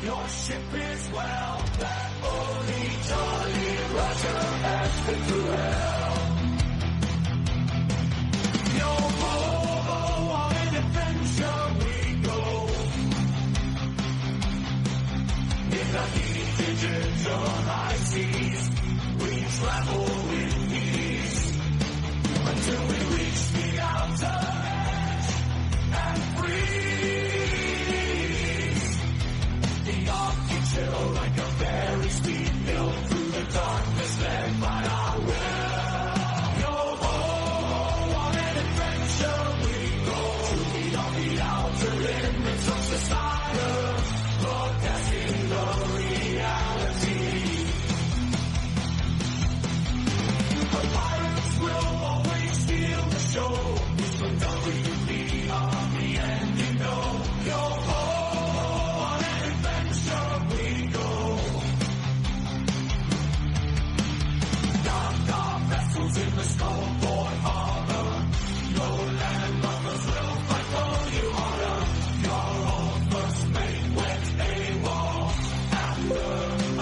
Your ship is well, that only Jolly Roger has been through hell. Yo ho, on an adventure we go. In the heated digital high seas, we travel with ease until we reach the outer edge and freeze. The Arctic chill like a very speed mill through the darkness led by our will. Yo ho, on an adventure we go to meet on the outer limits of society, broadcasting the reality. The pirates will always steal the show. It's from WPRPN, you know. Yo ho, on an adventure we go. Docked our vessels in the Skullport Harbor. No landlubbers will fight for you harder. Your old first mate went AWOL after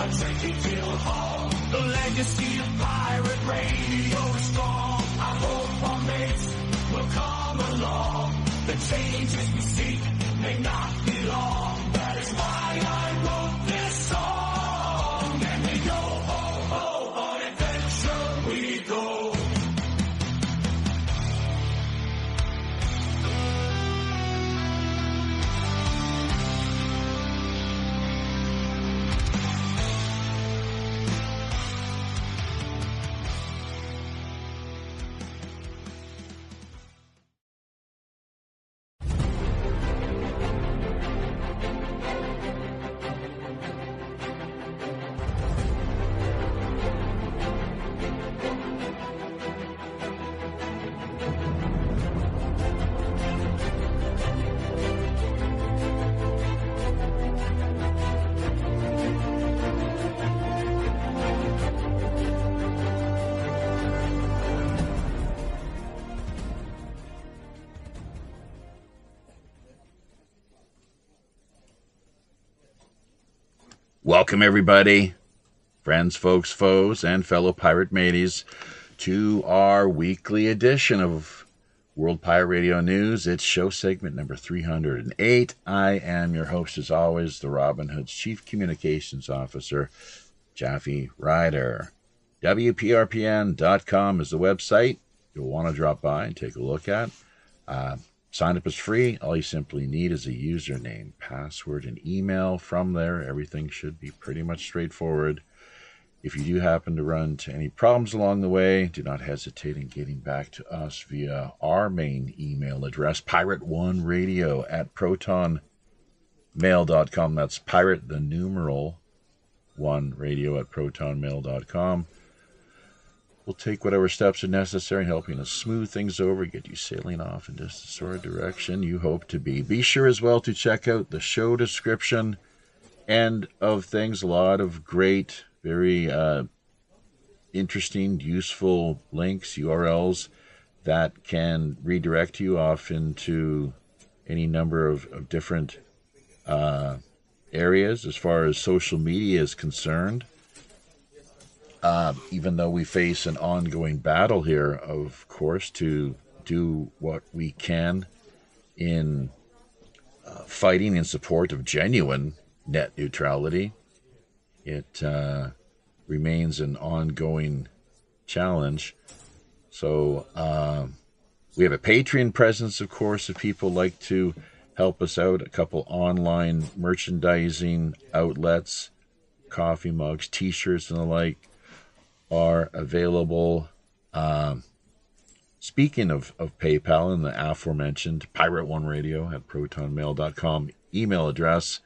a tricky kill haul. The legacy of pirate radio is strong. I hope our mates will come along. The changes we seek may not be long. That is why I wrote this song. And we go ho ho, on adventure we go. Welcome, everybody, friends, folks, foes, and fellow pirate mateys, to our weekly edition of World Pirate Radio News. It's show segment number 308. I am your host, as always, the Robin Hood's Chief Communications Officer, Jaffe Ryder. WPRPN.com is the website you'll want to drop by and take a look at. Sign up is free. All you simply need is a username, password, and email. From there, everything should be pretty much straightforward. If you do happen to run into any problems along the way, do not hesitate in getting back to us via our main email address, pirate1radio@protonmail.com. That's pirate, the numeral 1radio@protonmail.com. We'll take whatever steps are necessary in helping us smooth things over, get you sailing off in just the sort of direction you hope to be. Be sure as well to check out the show description and of things. A lot of great, very interesting, useful links, URLs that can redirect you off into any number of different areas as far as social media is concerned. Even though we face an ongoing battle here, of course, to do what we can in fighting in support of genuine net neutrality, it remains an ongoing challenge. So we have a Patreon presence, of course, if people like to help us out. A couple online merchandising outlets, coffee mugs, t-shirts, and the like are available. Speaking of PayPal and the aforementioned pirate1radio@protonmail.com email address,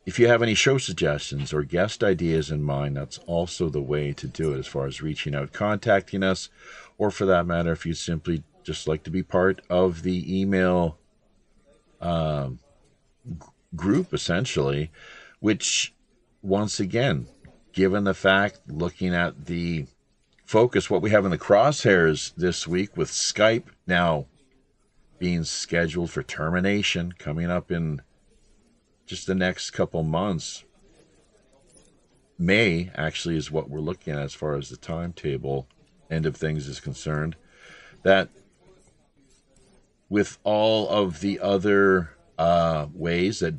if you have any show suggestions or guest ideas in mind, that's also the way to do it as far as reaching out, contacting us, or for that matter, if you simply just like to be part of the email group, essentially, which, once again, given the fact, looking at the focus, what we have in the crosshairs this week with Skype now being scheduled for termination, coming up in just the next couple months, May actually is what we're looking at as far as the timetable end of things is concerned, that with all of the other ways that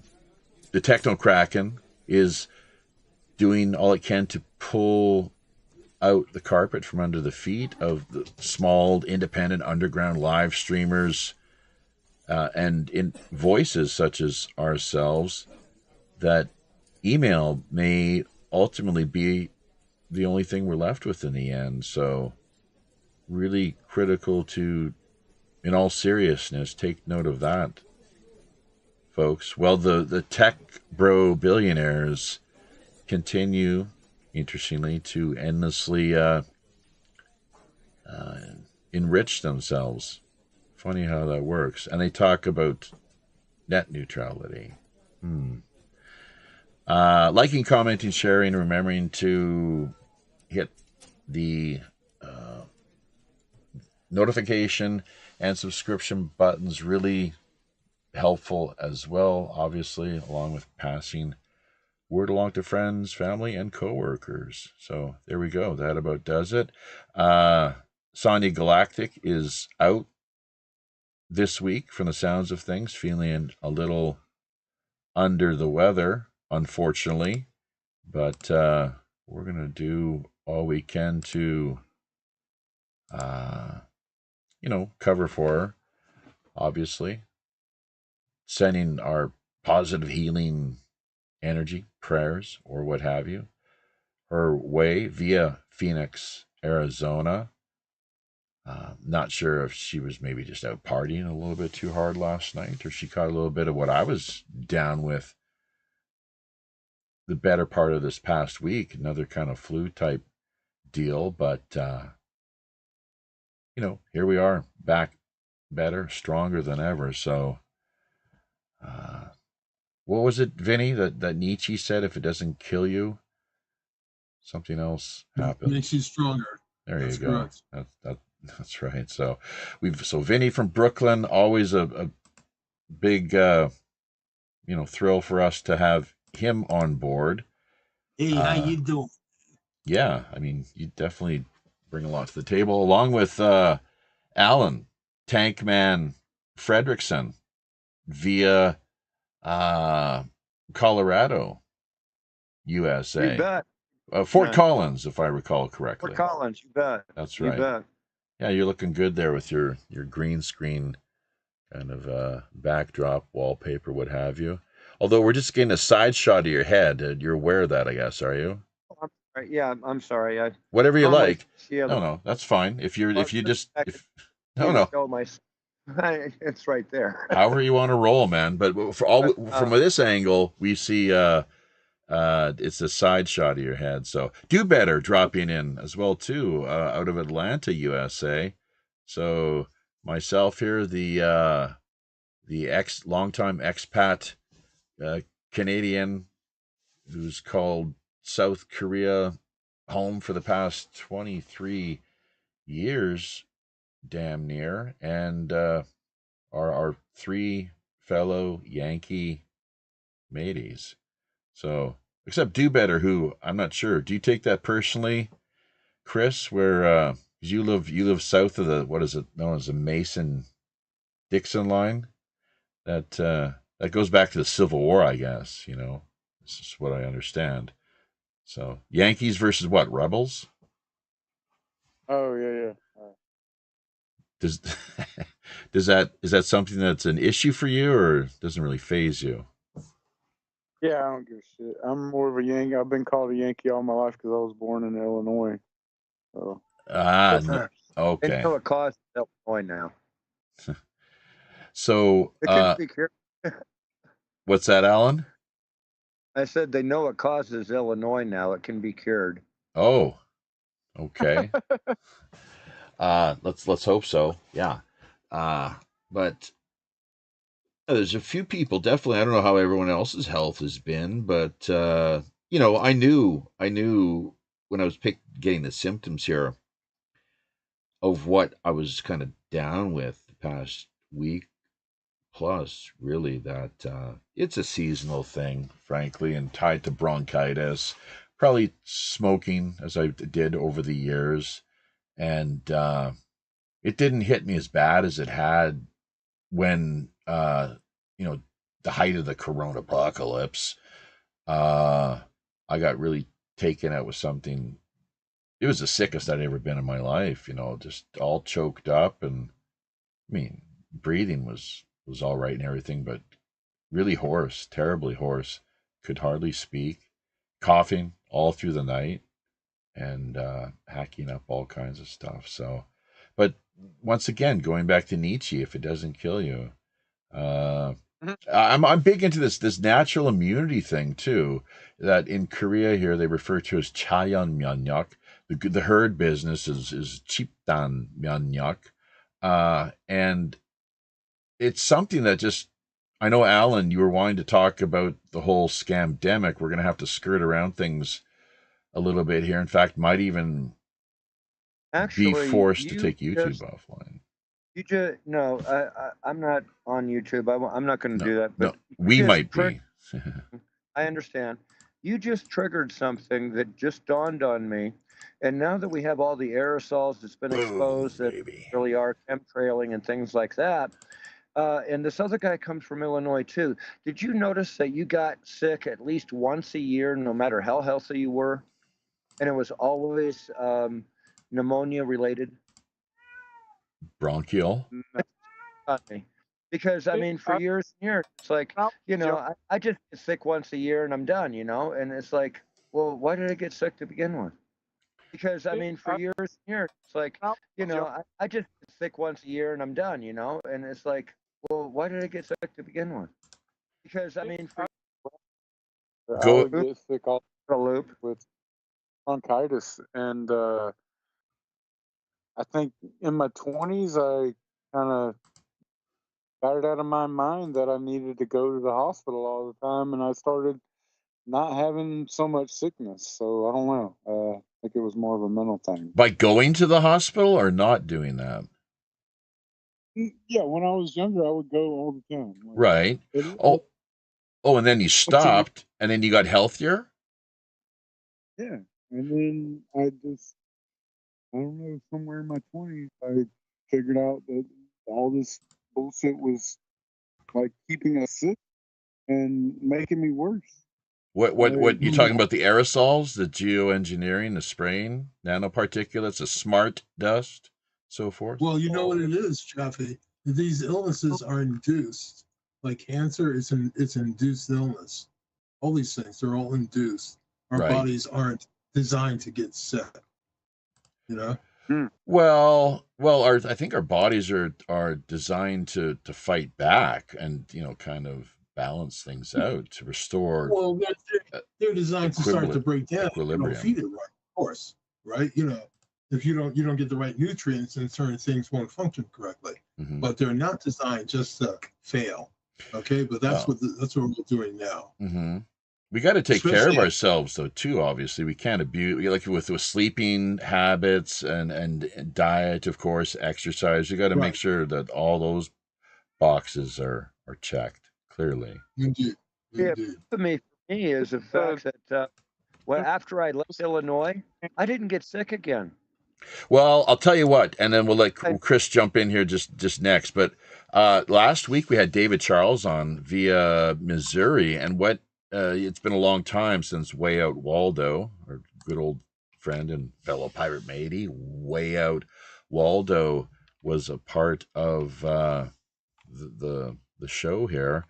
the Techno Kraken is doing all it can to pull out the carpet from under the feet of the small, independent, underground live streamers and in voices such as ourselves, that email may ultimately be the only thing we're left with in the end. So really critical to, in all seriousness, take note of that, folks. Well, the tech bro billionaires continue, interestingly, to endlessly enrich themselves. Funny how that works. And they talk about net neutrality. Liking, commenting, sharing, remembering to hit the notification and subscription buttons, really helpful as well, obviously, along with passing word along to friends, family, and coworkers. So there we go. That about does it. Sonia Galactic is out this week from the sounds of things, feeling a little under the weather, unfortunately. But we're going to do all we can to, cover for her, obviously. Sending our positive healing energy, prayers, or what have you, her way via Phoenix, Arizona. Not sure if she was maybe just out partying a little bit too hard last night, or she caught a little bit of what I was down with the better part of this past week, another kind of flu type deal. But, here we are, back better, stronger than ever. So, what was it, Vinny, that Nietzsche said, if it doesn't kill you, something else happens? Makes you stronger. That's you go. That's right. So Vinny from Brooklyn, always a big thrill for us to have him on board. Hey, how you doing? Yeah, I mean, you definitely bring a lot to the table, along with Alan Tankman Fredrickson via Colorado, USA. You bet. Fort Collins, if I recall correctly. Fort Collins, you bet. That's right. You bet. Yeah, you're looking good there with your green screen kind of backdrop, wallpaper, what have you. Although we're just getting a side shot of your head. You're aware of that, I guess, are you? Yeah, I'm sorry. Whatever you like. Yeah, no, that's fine. No. It's right there. However you want to roll, man. But from this angle, we see it's a side shot of your head. So Do Better dropping in as well too, out of Atlanta, USA. So myself here, the longtime expat Canadian who's called South Korea home for the past 23 years, damn near, and our three fellow Yankee mateys. So, except Do Better, who I'm not sure. Do you take that personally, Chris? Where you live south of the, what is it known as the Mason-Dixon line? That goes back to the Civil War, I guess. This is what I understand. So Yankees versus what? Rebels? Oh yeah. Is that something that's an issue for you, or doesn't really faze you? Yeah, I don't give a shit. I'm more of a Yankee. I've been called a Yankee all my life because I was born in Illinois. So. Okay. They know it costs Illinois now. So, it can be cured. What's that, Alan? I said they know it causes Illinois now. It can be cured. Oh, okay. Let's hope so. Yeah. But there's a few people, definitely. I don't know how everyone else's health has been, but I knew when I was getting the symptoms here of what I was kind of down with the past week Plus, really, that it's a seasonal thing, frankly, and tied to bronchitis, probably smoking as I did over the years. And it didn't hit me as bad as it had when, the height of the corona apocalypse. I got really taken out with something. It was the sickest I'd ever been in my life, just all choked up. And I mean, breathing was all right and everything, but really hoarse, terribly hoarse, could hardly speak, coughing all through the night, and hacking up all kinds of stuff. So, but once again, going back to Nietzsche, if it doesn't kill you, I'm big into this natural immunity thing too. That in Korea here they refer to as chayon myeonyak. The herd business is chipdan myeonyak, and it's something that just, I know, Alan, you were wanting to talk about the whole scamdemic. We're going to have to skirt around things a little bit here. In fact, might even be Actually, forced to you take YouTube just offline. you just no, I'm not on YouTube. I'm not going to No, do that. no, But you we just might triggered. be. I understand. You just triggered something that just dawned on me. And now that we have all the aerosols that's been Boom, exposed that baby. really are chemtrailing and things like that, and this other guy comes from Illinois too. Did you notice that you got sick at least once a year, no matter how healthy you were? And it was always pneumonia related? Bronchial. On me. Because I mean, for years and years, it's like, I just get sick once a year and I'm done, and it's like, well, why did I get sick to begin with? Because I mean, for years and years, it's like, I just get sick once a year and I'm done, and it's like, well, why did I get sick to begin with? Because I mean, for I Go. would get sick all the loop. with bronchitis, and I think in my 20s, I kind of got it out of my mind that I needed to go to the hospital all the time, and I started not having so much sickness. So I don't know. I think it was more of a mental thing. By going to the hospital or not doing that? Yeah, when I was younger, I would go all the time. Right. And then you stopped, and then you got healthier? Yeah, and then I don't know, somewhere in my 20s, I figured out that all this bullshit was like keeping us sick and making me worse. What you talking about? The aerosols, the geoengineering, the spraying, nanoparticulates, the smart dust, so forth? Well, you know what it is, Jeffy. These illnesses are induced. Like cancer, it's an induced illness. All these things, they're all induced. Our Right. bodies aren't designed to get sick. Well, I think our bodies are designed to fight back and kind of balance things out to restore. Well, they're designed to start to break down. Equilibrium. Feed it right, of course, right? If you don't get the right nutrients, then certain things won't function correctly. Mm-hmm. But they're not designed just to fail. Okay, but that's what we're doing now. Mm-hmm. We got to take care of ourselves, though, too. Obviously, we can't abuse, like with sleeping habits and diet, of course, exercise. You got to make sure that all those boxes are checked clearly. Indeed. Yeah, for me is the fact that after I left Illinois, I didn't get sick again. Well, I'll tell you what, and then we'll let Chris jump in here just next. But last week we had David Charles on via Missouri, and it's been a long time since Way Out Waldo, our good old friend and fellow pirate matey, Way Out Waldo, was a part of the show here.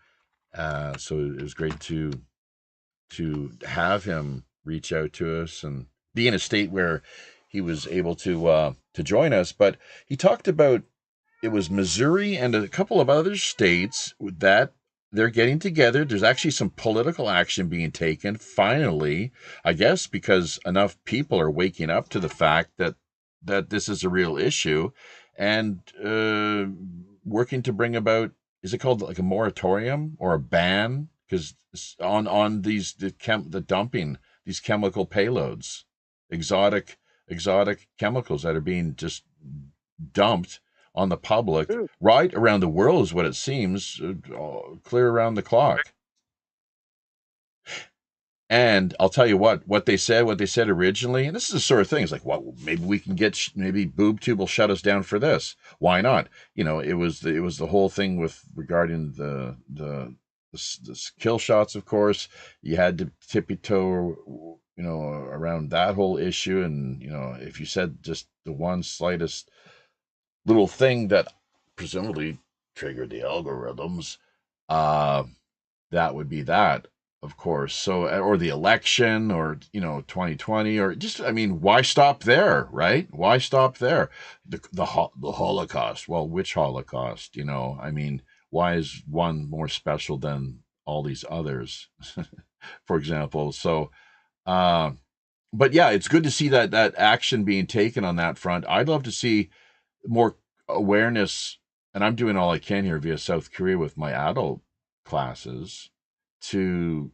So it was great to have him reach out to us and be in a state where he was able to join us. But he talked about, it was Missouri and a couple of other states that they're getting together. There's actually some political action being taken, finally, I guess, because enough people are waking up to the fact that this is a real issue, and working to bring about, is it called like a moratorium or a ban? Because on the dumping, these chemical payloads, exotic chemicals that are being just dumped on the public, Good. right around the world is what it seems, clear around the clock. And I'll tell you what they said originally, and this is the sort of thing. It's like, well, maybe we can get, maybe BoobTube will shut us down for this. Why not? You know, it was the whole thing with regarding the kill shots. Of course, you had to tippy toe, you know, around that whole issue. And you know, if you said just the one slightest little thing that presumably triggered the algorithms, that would be that, of course. So, or the election, or, you know, 2020, or just, I mean, why stop there, right? Why stop there? The Holocaust. Well, which Holocaust? You know, I mean, why is one more special than all these others, for example? So, but yeah, it's good to see that action being taken on that front. I'd love to see more awareness, and I'm doing all I can here via South Korea with my adult classes to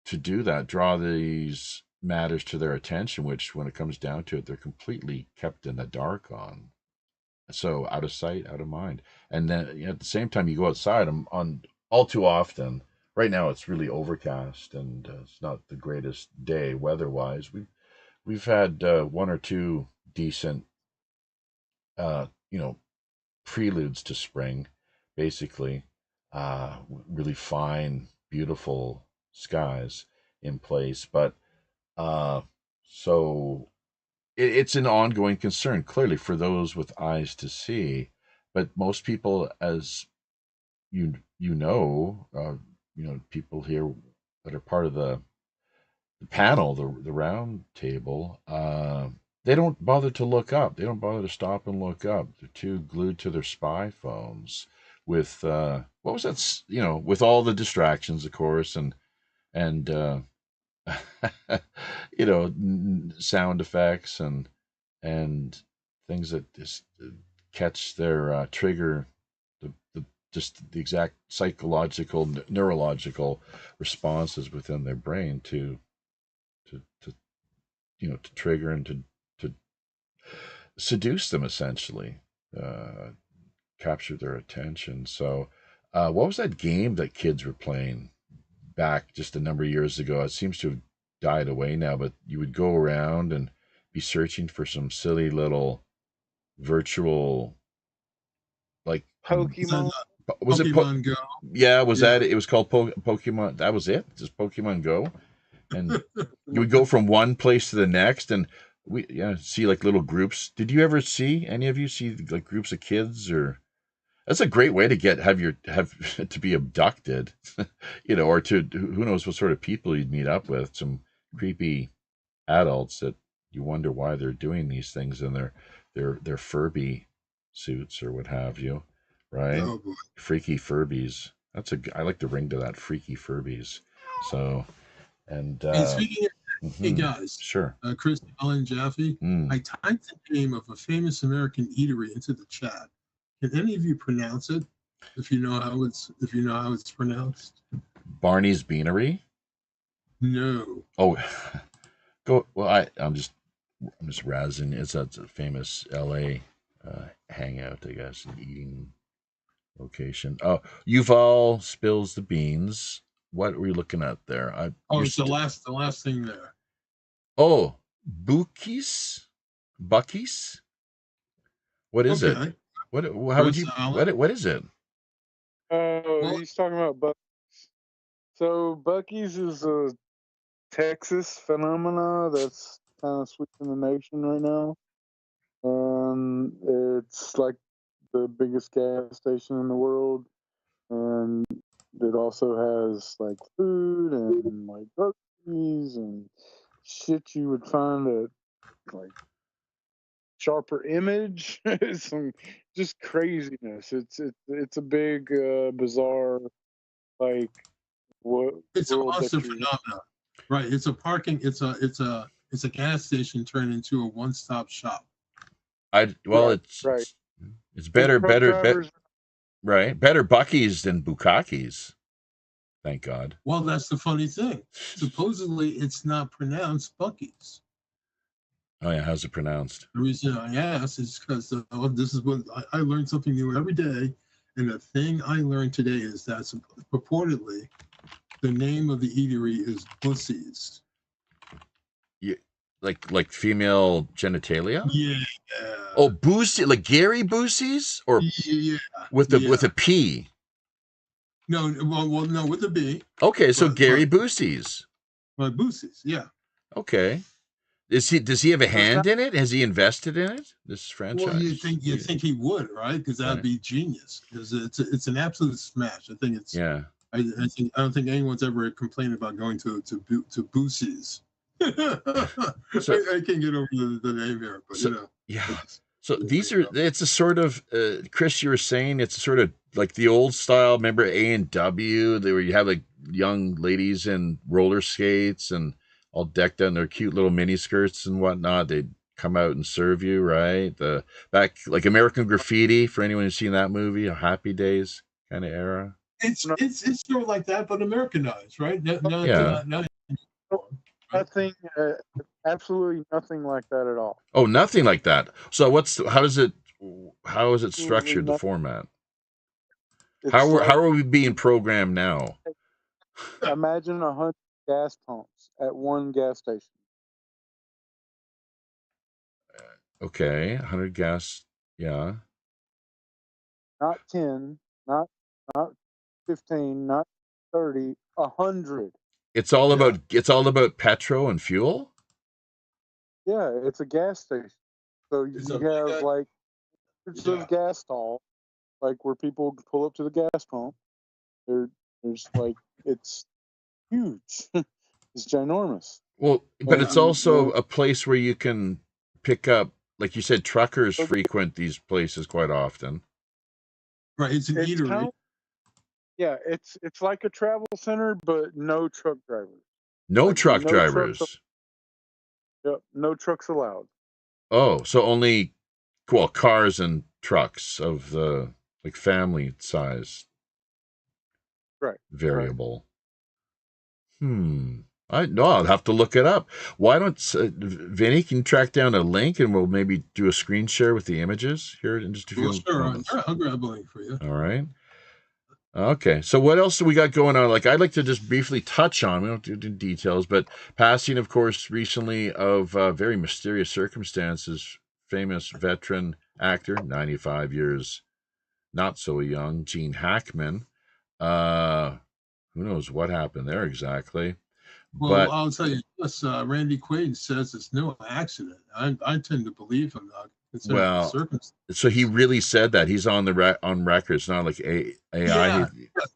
do that, draw these matters to their attention, which when it comes down to it, they're completely kept in the dark on. So out of sight, out of mind. And then, you know, at the same time, you go outside on all too often. Right now, it's really overcast, and it's not the greatest day weather-wise. We've had one or two decent, you know, preludes to spring, basically. Really fine, beautiful skies in place, but so it's an ongoing concern, clearly, for those with eyes to see. But most people, as you know, people here that are part of the panel, the round table, they don't bother to look up. They don't bother to stop and look up. They're too glued to their spy phones with what was that? You know, with all the distractions, of course, and you know, sound effects and things that just catch their trigger just the exact psychological, neurological responses within their brain to you know, to trigger and to seduce them, essentially, capture their attention. So, what was that game that kids were playing back just a number of years ago? It seems to have died away now, but you would go around and be searching for some silly little virtual, like, Pokemon. was it Pokemon Go? yeah, was Yeah. that it? It was called Pokemon. That was it, just Pokemon Go. And you would go from one place to the next, and we see like little groups. Did you ever see, any of you see like groups of kids? Or that's a great way to have to be abducted, you know, or to who knows what sort of people you'd meet up with, some creepy adults that you wonder why they're doing these things in their Furby suits or what have you, right? Oh, boy. Freaky Furbies. I like to ring to that, freaky Furbies. So, and speaking of, hey guys, sure, Chris, Alan, Jaffe, I typed the name of a famous American eatery into the chat. Can any of you pronounce it? If you know how it's pronounced. Barney's Beanery. No. Oh, go. Well, I'm just razzing. It's a famous L.A. Hangout, I guess, an eating location. Oh, Yuval spills the beans. What are we looking at there? It's the last thing there. Oh, Bucky's? What is it? What? How would you? What is it? Oh, he's talking about Buc-ee's. So Buc-ee's is a Texas phenomena that's kind of sweeping the nation right now. It's like the biggest gas station in the world, and it also has like food and like groceries and shit you would find at like Sharper Image. Some just craziness. It's a big bizarre, like, what It's a world monster that phenomenon, right? It's a gas station turned into a one-stop shop. It's better, right? Better Bucky's than Bukakis. Thank God. Well, that's the funny thing. Supposedly, it's not pronounced Buc-ee's. Oh yeah, how's it pronounced? The reason I asked is because this is what I learned something new every day, and the thing I learned today is that purportedly the name of the eatery is Bussy's. Yeah, like female genitalia? Yeah. Oh, Boosie, like Gary Boosie's, or Yeah. with a P. No, well, no, with a B. Okay, so But- Gary Boosie's. Bussy's, yeah. Okay. Does he have a hand in it? Has he invested in it? This franchise? Well, you think he would, right? Because that'd Right. be genius. Because it's an absolute smash. I think it's. Yeah. I don't think anyone's ever complained about going to Boosie's. I can't get over the name here, but Yeah. So it's a sort of, Chris, you were saying it's a sort of like the old style. Remember A&W, where you have like young ladies in roller skates and all decked out in their cute little mini skirts and whatnot. They'd come out and serve you, right? Back like American Graffiti, for anyone who's seen that movie, a Happy Days kind of era. It's sort of like that, but Americanized, right? Nothing, absolutely nothing like that at all. Oh, nothing like that. So how is it structured, the format? How are we being programmed now? Imagine 100 gas pumps at one gas station. Okay, 100 gas, yeah. Not 10, not 15, not 30, 100. It's all about petrol and fuel? Yeah, it's a gas station. So you have like hundreds of gas stalls, like where people pull up to the gas pump. There's like, it's huge. It's ginormous. Well, but it's also a place where you can pick up, like you said, truckers frequent these places quite often. Right, it's an eatery. Yeah, it's like a travel center, but no truck drivers. No truck drivers. Yep, no trucks allowed. Oh, so only cars and trucks of the like family size. Right. Variable. Right. I'll have to look it up. Why don't Vinny, can you track down a link and we'll maybe do a screen share with the images here in just a few moments. Sure, I'll grab a link for you. All right. Okay, so what else do we got going on? Like, I'd like to just briefly touch on, we don't do details, but passing, of course, recently of very mysterious circumstances, famous veteran actor, 95 years, not so young, Gene Hackman. Who knows what happened there exactly? Well, but I'll tell you this, Randy Quaid says it's no accident. I tend to believe him, considering the circumstances. So he really said that. He's on on record. It's not like AI. Yeah.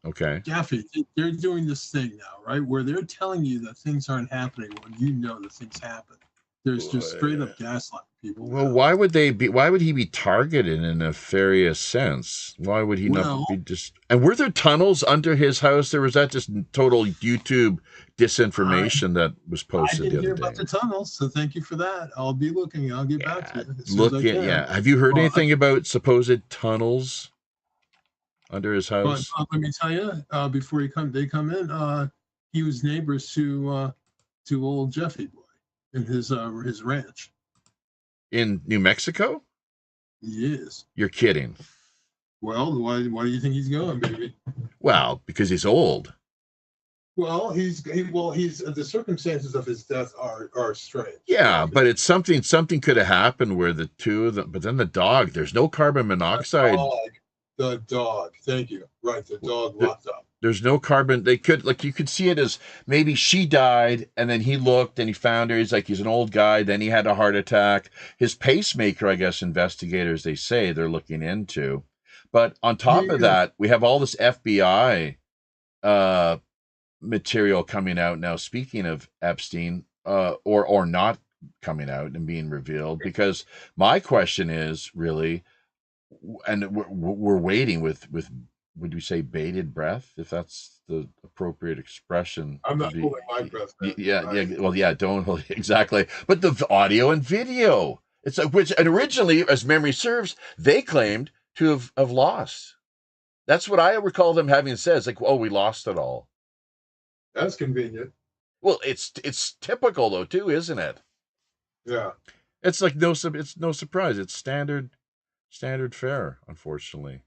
Okay. Gaffy, they're doing this thing now, right? Where they're telling you that things aren't happening when you know that things happen. There's just straight up gaslighting people. Well, why would he be targeted in a nefarious sense? Why would he not be just? And were there tunnels under his house? Or was that just total YouTube disinformation that was posted I didn't the hear other about day? the tunnels, so thank you for that. I'll be looking. I'll get back to you. Have you heard anything about supposed tunnels under his house? But let me tell you, before they come in, he was neighbors to old Jeffy boy in his ranch In New Mexico? Yes. You're kidding. Well, why do you think he's going, baby? Well, because he's old. Well, he's the circumstances of his death are strange. Yeah, but it's something could have happened where the two of them, but then the dog, there's no carbon monoxide. The dog. Thank you. Right, the dog locked up. There's no carbon. They could, like, you could see it as maybe she died and then he looked and he found her. He's an old guy. Then he had a heart attack. His pacemaker, I guess, investigators, they say they're looking into. But on top of that, we have all this FBI material coming out now. Speaking of Epstein, or not coming out and being revealed, because my question is really, and we're waiting with would you say bated breath, if that's the appropriate expression? I'm not holding my breath. Yeah. Don't hold exactly. But the audio and video, it's which, and originally, as memory serves, they claimed to have lost. That's what I recall them having said. It's like, oh, we lost it all. That's convenient. Well, it's typical though too, isn't it? Yeah. It's like it's no surprise. It's standard fare, unfortunately.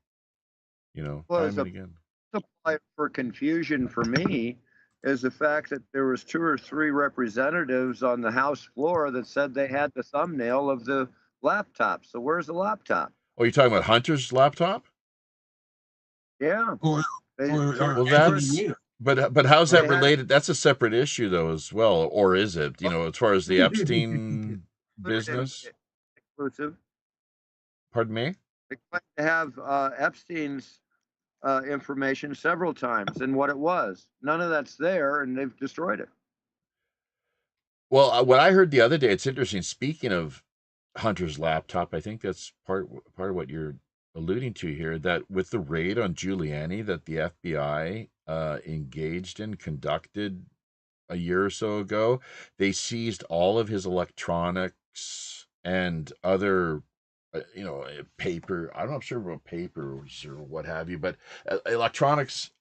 Was Time and again. multiplier for confusion for me is the fact that there was 2 or 3 representatives on the House floor that said they had the thumbnail of the laptop. So where's the laptop? Oh, you're talking about Hunter's laptop? Yeah. Or Well, Anthony that's Weiner. but how's that They had- related? That's a separate issue though, as well, or is it? As far as the Epstein business. Exclusive. Pardon me? They claim to have Epstein's information several times and what it was. None of that's there, and they've destroyed it. Well, what I heard the other day, it's interesting. Speaking of Hunter's laptop, I think that's part of what you're alluding to here. That with the raid on Giuliani that the FBI engaged in, conducted a year or so ago, they seized all of his electronics and other, paper. I'm not sure about papers or what have you, but electronics.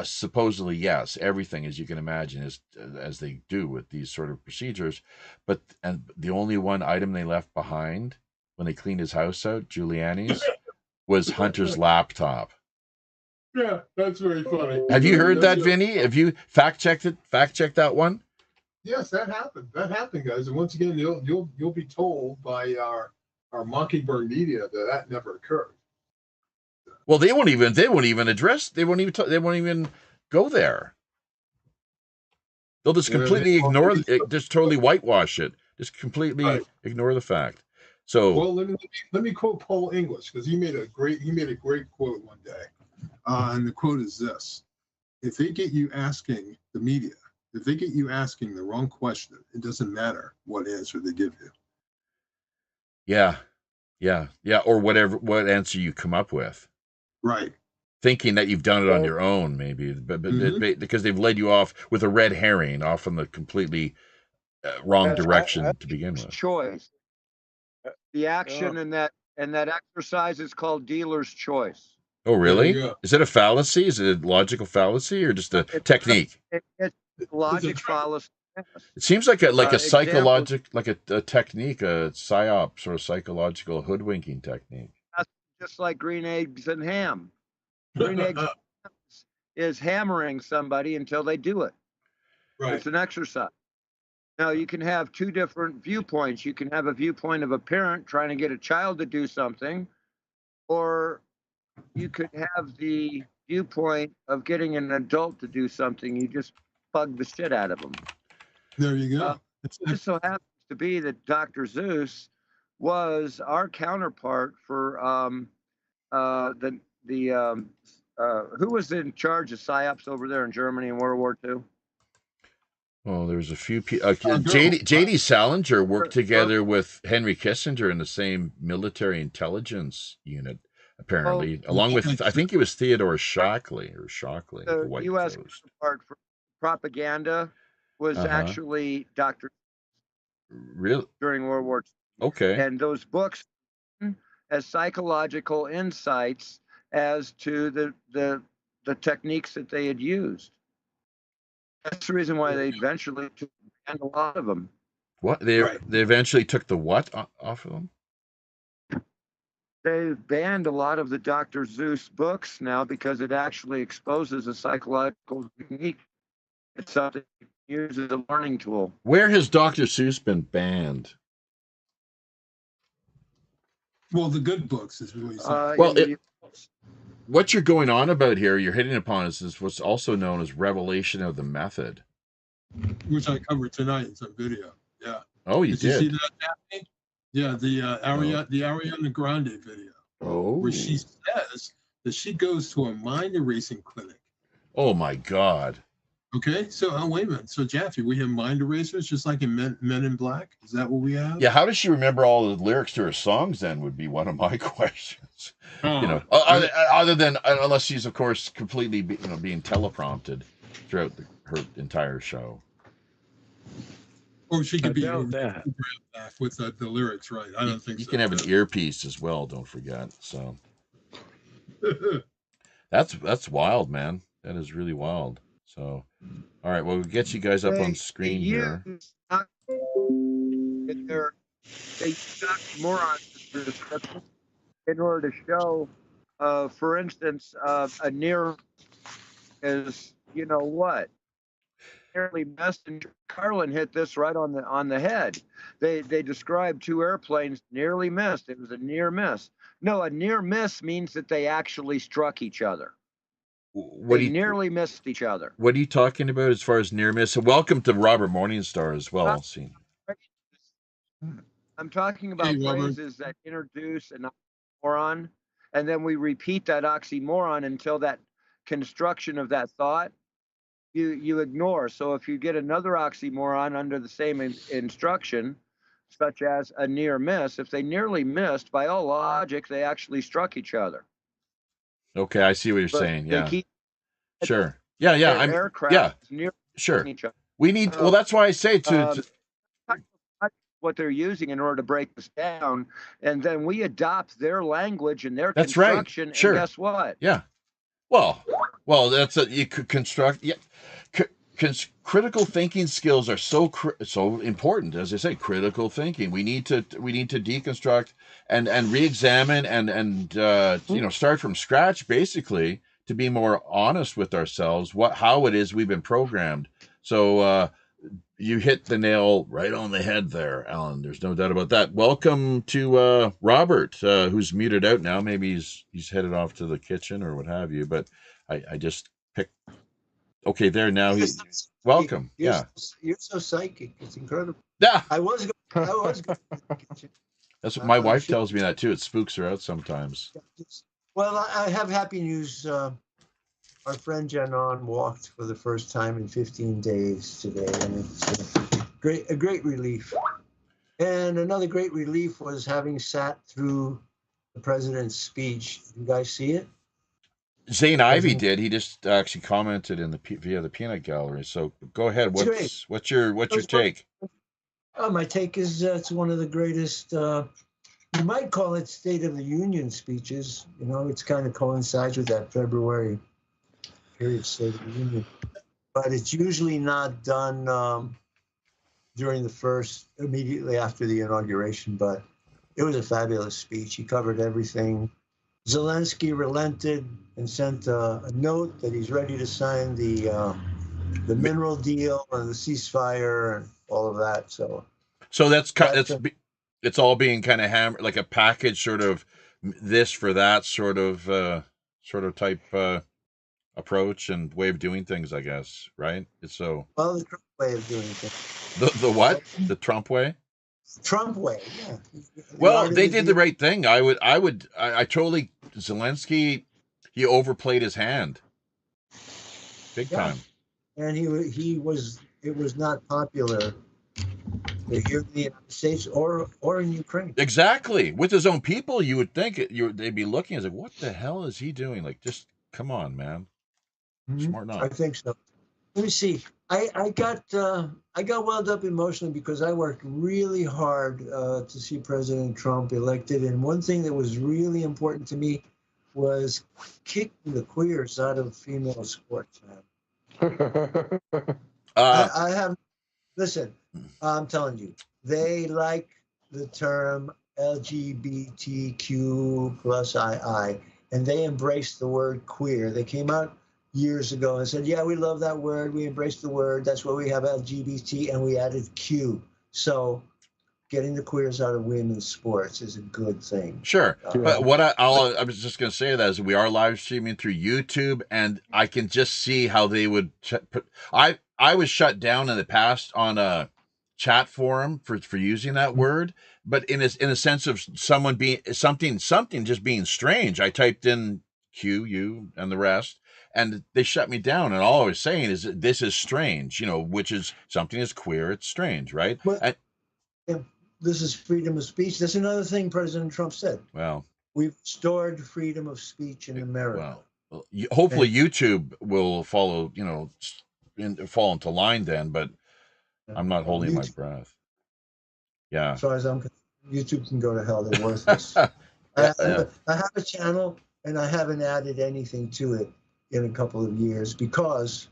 Supposedly, yes, everything, as you can imagine, is as they do with these sort of procedures. And the only one item they left behind when they cleaned his house out, Giuliani's, was Hunter's laptop. Yeah, that's very funny. Have you heard that, Vinny? Have you fact checked it? Fact checked that one? Yes, that happened. That happened, guys. And once again, you'll be told by our Mockingbird media that never occurred. Well, they won't even address. They won't even go there. They'll just completely ignore it, just totally whitewash it, just completely ignore the fact. So, well, let me quote Paul English, because he made a great quote one day, and the quote is this: "If they get you asking the media, if they get you asking the wrong question, it doesn't matter what answer they give you." Yeah, or what answer you come up with. Right. Thinking that you've done it on your own, maybe, but because they've led you off with a red herring, off in the completely wrong direction to begin with. Choice. The action in that exercise is called dealer's choice. Oh, really? Is it a fallacy? Is it a logical fallacy or just a technique? It's logic fallacy. It seems like a psychological, like a technique, a psyop, sort of psychological hoodwinking technique. Just like green eggs and ham. Green eggs is hammering somebody until they do it. Right. It's an exercise. Now, you can have 2 different viewpoints. You can have a viewpoint of a parent trying to get a child to do something, or you could have the viewpoint of getting an adult to do something. You just bug the shit out of them. There you go. It just so happens to be that Dr. Zeus was our counterpart for who was in charge of psyops over there in Germany in World War II? Well, there was a few people. J.D. Salinger worked together with Henry Kissinger in the same military intelligence unit, apparently, along with, I think it was Theodore Shockley. The U.S. part for propaganda was actually Dr. Really? During World War II. Okay. And those books as psychological insights as to the techniques that they had used. That's the reason why they eventually banned a lot of them. What? They eventually took the what off of them? They banned a lot of the Dr. Zeus books now because it actually exposes a psychological technique. It's something used as a learning tool. Where has Dr. Seuss been banned? Well, the good books is what he's saying. What you're going on about here, you're hitting upon is what's also known as revelation of the method, which I covered tonight in some video. Yeah. Oh, you did. You see that, Daphne? Yeah, the Ariana Grande video. Oh. Where she says that she goes to a mind erasing clinic. Oh my God. Okay, so wait a minute. So Jaffe, we have mind erasers just like in Men in Black. Is that what we have? Yeah. How does she remember all the lyrics to her songs? Then would be one of my questions. Other than unless she's of course completely being teleprompted throughout her entire show. Or she could be that with the lyrics, right? I don't think you so. can have an earpiece as well. Don't forget. So that's wild, man. That is really wild. So, all right. Well, we'll get you guys up on screen here. They use oxymorons as description in order to show, for instance, a near is, you know what? Nearly missed, and Carlin hit this right on the head. They described two airplanes nearly missed. It was a near miss. No, a near miss means that they actually struck each other. What They do you, nearly missed each other. what are you talking about as far as near miss? Welcome to Robert Morningstar as well. See. I'm talking Hey, about Robert. phrases that introduce an oxymoron, and then we repeat that oxymoron until that construction of that thought you ignore. So if you get another oxymoron under the same instruction, such as a near miss, if they nearly missed, by all logic, they actually struck each other. Okay, I see what you're But saying. they Yeah, keep sure. Yeah, yeah. their I'm. aircraft Yeah, near sure. each other. We need. Well, that's why I say to What they're using in order to break this down, and then we adopt their language and their that's right. construction, and Sure. guess what? Yeah. Well, that's a you could construct. Yeah, critical thinking skills are so important. As I say, critical thinking. We need to deconstruct and re-examine and start from scratch, basically, to be more honest with ourselves. How it is we've been programmed. So you hit the nail right on the head there, Alan. There's no doubt about that. Welcome to Robert, who's muted out now. Maybe he's headed off to the kitchen or what have you. But I just picked. Okay, there now. Welcome. You're so psychic. It's incredible. Yeah. I was going to the kitchen. That's what my wife tells me that too. It spooks her out sometimes. Well, I have happy news. Our friend Janon walked for the first time in 15 days today, and it's a great relief. And another great relief was having sat through the president's speech. You guys see it? Zane Ivey did. He just actually commented via the Peanut Gallery. So go ahead. What's your take? My take is it's one of the greatest. You might call it State of the Union speeches. You know, it's kind of coincides with that February period State of the Union, but it's usually not done during immediately after the inauguration. But it was a fabulous speech. He covered everything. Zelensky relented and sent a note that he's ready to sign the mineral deal and the ceasefire and all of that. So it's all being kind of hammered, like a package, sort of this for that sort of type approach and way of doing things, I guess. Right? It's so. Well, the Trump way of doing things. The what? The Trump way? Trump way, yeah. Well, they did the right thing. I totally. Zelensky, he overplayed his hand, big time. And it was not popular here in the United States or in Ukraine. Exactly, with his own people, you would think they'd be looking as like, what the hell is he doing? Like, just come on, man. Mm-hmm. Smart not. I think so. Let me see. I got wound up emotionally because I worked really hard to see President Trump elected, and one thing that was really important to me was kicking the queers out of female sports, man. I have. Listen, I'm telling you, they like the term LGBTQ plus II, and they embraced the word queer. They came out years ago and said, yeah, we love that word. We embrace the word. That's why we have LGBT, and we added Q. So getting the queers out of women's sports is a good thing. Sure. But what I was just going to say that is we are live streaming through YouTube, and I can just see how they would put. I was shut down in the past on a chat forum for using that word, but in a sense of someone being something just being strange. I typed in Q, U, and the rest, and they shut me down. And all I was saying is this is strange, which is something is queer. It's strange, right? But, this is freedom of speech. That's another thing President Trump said. Well, we've restored freedom of speech in America. Well, hopefully YouTube will follow, fall into line then, but I'm not holding my breath. Yeah. As far as I'm concerned, YouTube can go to hell. They're worthless. I have a channel, and I haven't added anything to it in a couple of years because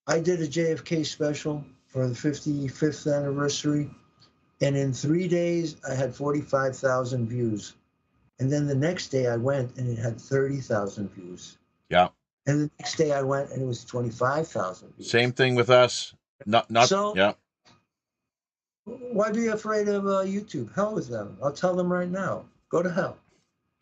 I did a JFK special for the 55th anniversary, And in 3 days, I had 45,000 views. And then the next day I went and it had 30,000 views. Yeah. And the next day I went and it was 25,000 views. Same thing with us. Not. So- Yeah. Why be afraid of YouTube? Hell with them. I'll tell them right now. Go to hell.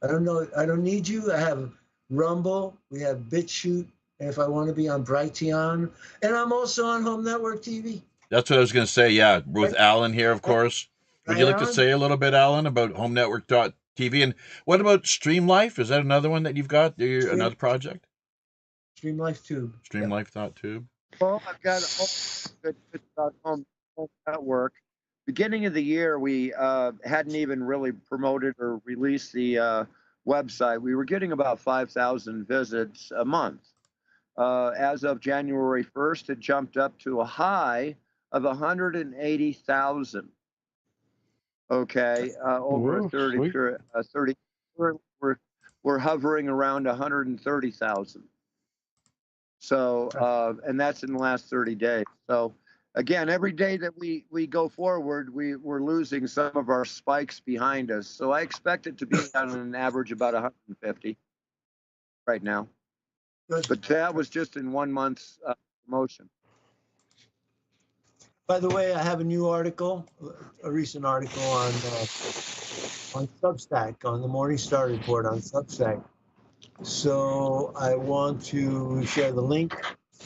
I don't know. I don't need you. I have Rumble. We have BitChute. And if I want to be on Brighteon. And I'm also on Home Network TV. That's what I was going to say. Yeah, with Alan here, of course. Would you like to Alan? say a little bit, Alan, about HomeNetwork.tv? And what about Stream Life? Is that another one that you've got? Another project? Stream Life Tube. Streamlife.tube. Well, I've got good about home network. Beginning of the year, we hadn't even really promoted or released the website. We were getting about 5,000 visits a month. As of January 1st, it jumped up to a high of 180,000. Okay, over Whoa, a 30 sweet. period, 30. We're hovering around 130,000. So, and that's in the last 30 days. So, again, every day that we go forward, we're losing some of our spikes behind us. So I expect it to be on an average about 150 right now. Good. But that was just in 1 month's promotion. By the way, I have a new article, a recent article on Substack, on the Morning Star Report on Substack. So I want to share the link,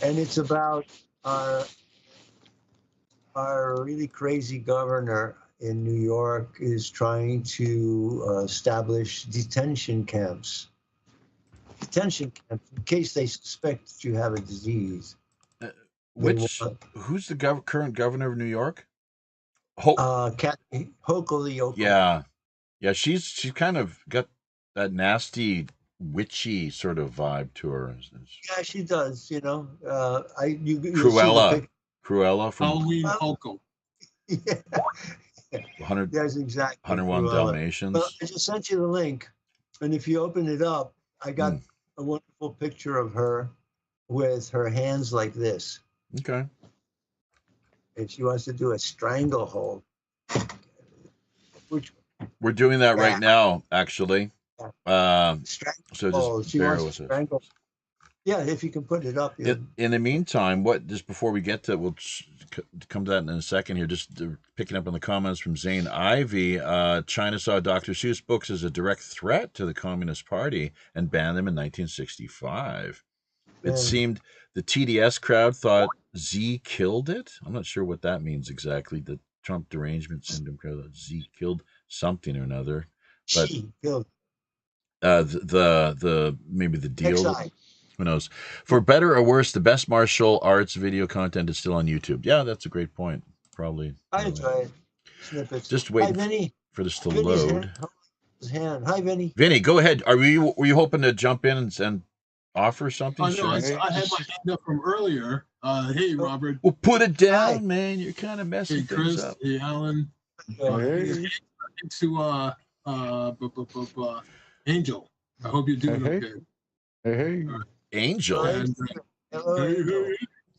and it's about our really crazy governor in New York is trying to establish detention camps. Detention camps in case they suspect that you have a disease. Who's the current governor of New York? Kathy Hochul. Yeah. She's kind of got that nasty, witchy sort of vibe to her. Yeah, she does. You know, Cruella from Halloween Hochul. Yeah. 100. That's exactly 101 Cruella. Dalmatians. Well, I just sent you the link, and if you open it up, I got a wonderful picture of her with her hands like this. Okay. And she wants to do a stranglehold. Which We're doing that right now, actually. So stranglehold. just She bear wants with to us. strangle. Yeah, if you can put it up. Yeah. In the meantime, just before we get to, we'll come to that in a second here, just picking up on the comments from Zane Ivy. China saw Dr. Seuss books as a direct threat to the Communist Party and banned them in 1965. It seemed the TDS crowd thought Z killed it. I'm not sure what that means exactly. The Trump derangement syndrome crowd thought Z killed something or another. But She killed. the maybe the deal. XI. Who knows? For better or worse, the best martial arts video content is still on YouTube. Yeah, that's a great point. Probably. I enjoy it. Snippets. Just waiting Hi, Vinny. for this to Vinny's load. his hand. Hi, Vinny. Vinny, go ahead. Were you hoping to jump in and offer something? I know. I Sure. had my hand up from earlier. Hey, Robert. Well, put it down, Hi. man. You're kind of messing Hey, things Chris. up. Hey, Alan. Hey. To Angel. I hope you're doing Hey. okay. Hey. Angel. And, Hello, Angel.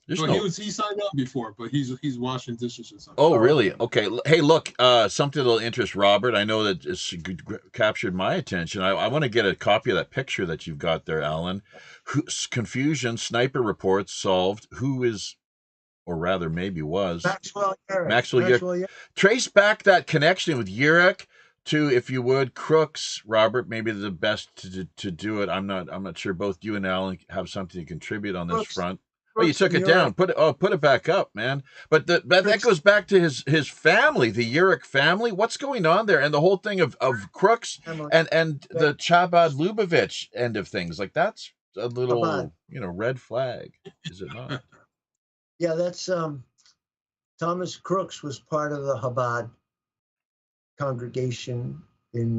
There's well, no- he signed up before, but he's washing dishes or something. Oh, really? Okay. Hey, look, something that'll interest Robert. I know that it's captured my attention. I want to get a copy of that picture that you've got there, Alan. Confusion, sniper reports solved. Who is, or rather maybe was, Maxwell Yerrick. Maxwell Yerrick. Trace back that connection with Yerrick to, if you would, Crooks. Robert, maybe the best to do it. I'm not sure. Both you and Alan have something to contribute on this Crooks. front. Crooks Oh, you took and it down. Yerrick. Put it back up, man. But that goes back to his family, the Yerrick family. What's going on there? And the whole thing of Crooks and the Chabad Lubavitch end of things. Like, that's a little Chabad. Red flag, is it not? Yeah, that's Thomas Crooks was part of the Chabad congregation in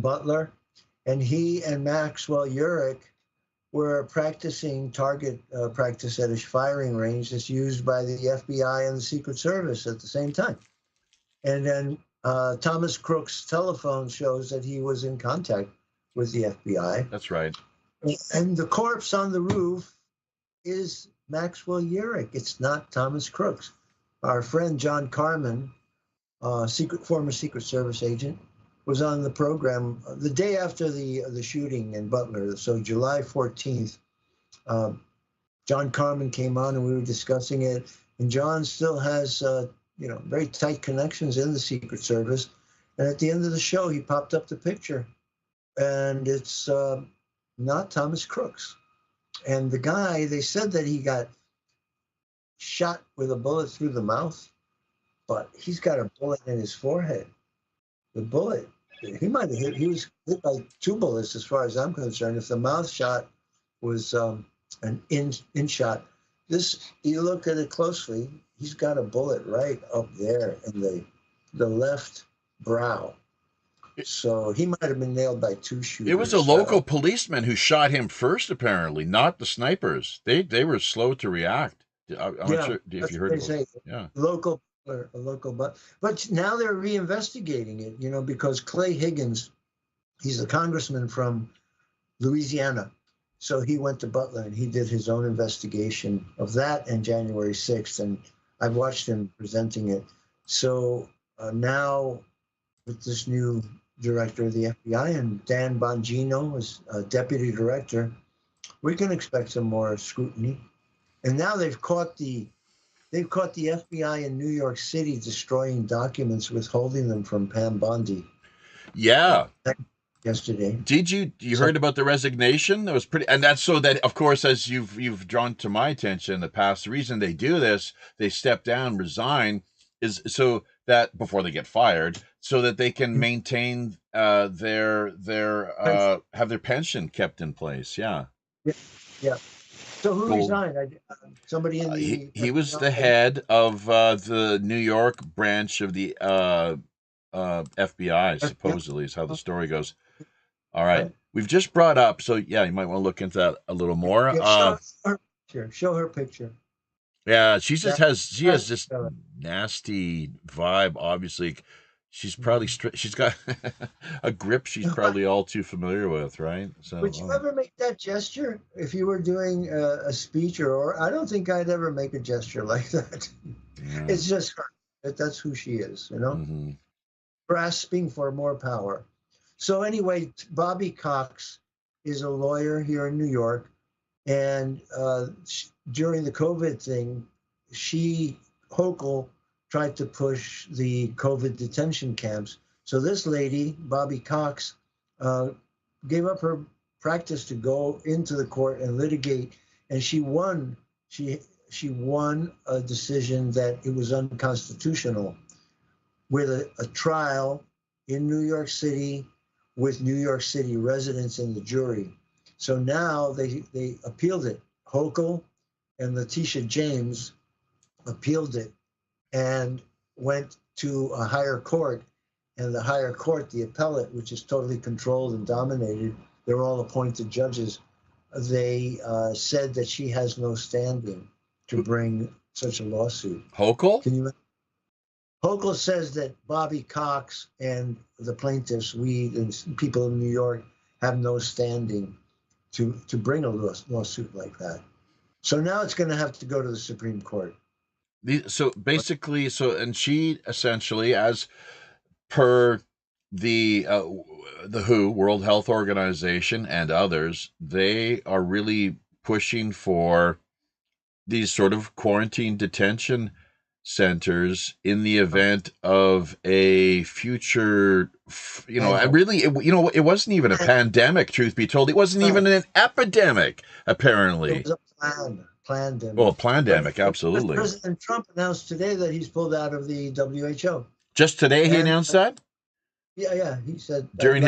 Butler, and he and Maxwell Yerrick were practicing target practice at a firing range that's used by the FBI and the Secret Service at the same time. And then Thomas Crook's telephone shows that he was in contact with the FBI. That's right. And the corpse on the roof is Maxwell Yerrick. It's not Thomas Crooks. Our friend John Carman former Secret Service agent, was on the program the day after the shooting in Butler. So July 14th, John Carmen came on and we were discussing it. And John still has, very tight connections in the Secret Service. And at the end of the show, he popped up the picture, and it's not Thomas Crooks. And the guy, they said that he got shot with a bullet through the mouth, but he's got a bullet in his forehead. The bullet, he was hit by 2 bullets as far as I'm concerned. If the mouth shot was an in shot, you look at it closely, he's got a bullet right up there in the left brow. So he might have been nailed by 2 shooters. It was a local policeman who shot him first, apparently, not the snipers. They were slow to react. I'm not sure if you heard about it. Yeah. A local, but now they're reinvestigating it, because Clay Higgins, he's a congressman from Louisiana. So he went to Butler and he did his own investigation of that and January 6th. And I've watched him presenting it. So now with this new director of the FBI and Dan Bongino as deputy director, we can expect some more scrutiny. And now they've caught the FBI in New York City destroying documents, withholding them from Pam Bondi. Yeah. Yesterday. Did you heard about the resignation? That was pretty, and that's so that, of course, as you've drawn to my attention in the past, the reason they do this, they step down, resign, is so that before they get fired, so that they can maintain have their pension kept in place. Yeah. Yeah. So who resigned? Somebody in the he was the head of the New York branch of the FBI, supposedly, is how the story goes. All right. We've just brought up, so yeah, you might want to look into that a little more. Show her picture. Yeah, she has this nasty vibe. Obviously, she's probably she's got a grip she's probably all too familiar with, right? So, would you ever make that gesture if you were doing a speech, or I don't think I'd ever make a gesture like that. Yeah. It's just her. That's who she is, grasping for more power. So anyway, Bobby Cox is a lawyer here in New York, and during the COVID thing, Hochul tried to push the COVID detention camps. So this lady, Bobby Cox, gave up her practice to go into the court and litigate, and she won. She won a decision that it was unconstitutional, with a trial in New York City with New York City residents in the jury. So now they appealed it. Hochul and Letitia James appealed it and went to a higher court. And the higher court, the appellate, which is totally controlled and dominated, they're all appointed judges. They said that she has no standing to bring such a lawsuit. Hochul? Hochul says that Bobby Cox and the plaintiffs, and people in New York, have no standing to bring a lawsuit like that. So now it's going to have to go to the Supreme Court. So basically, and she essentially, as per the WHO, World Health Organization, and others, they are really pushing for these sort of quarantine detention centers in the event of a future, it wasn't even a pandemic, truth be told. It wasn't even an epidemic, apparently. It was a pandemic. Well, a pandemic, absolutely. President Trump announced today that he's pulled out of the WHO. Just today he announced that? Yeah. He said, during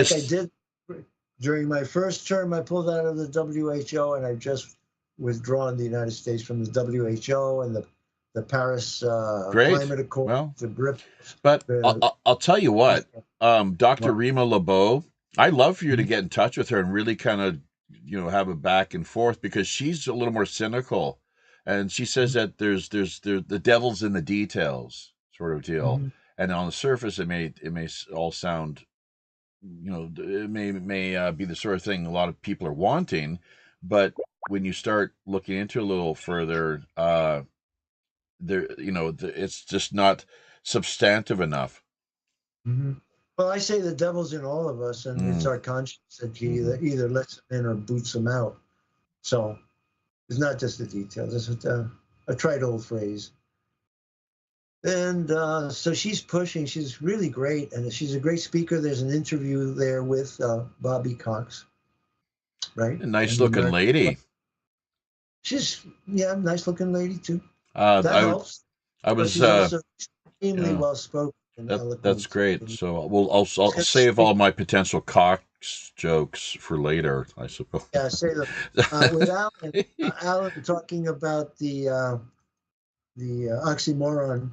my first term, I pulled out of the WHO, and I've just withdrawn the United States from the WHO and the Paris Climate Accord. I'll tell you what, Dr. Rima Lebeau, I'd love for you to get in touch with her and really kind of, have a back and forth, because she's a little more cynical, and she says that there's the devil's in the details sort of deal, and on the surface it may all sound, it may be the sort of thing a lot of people are wanting, but when you start looking into it a little further, it's just not substantive enough. Well, I say the devil's in all of us, and it's our conscience that either lets them in or boots them out. So it's not just the details. It's a trite old phrase. And so she's pushing. She's really great, and she's a great speaker. There's an interview there with Bobby Cox, right? A nice looking lady. She's nice looking lady too. That helps. I was. She's also extremely well spoken. That's great. So I'll save all my potential Cox jokes for later, I suppose. Yeah, say them. With Alan talking about the oxymoron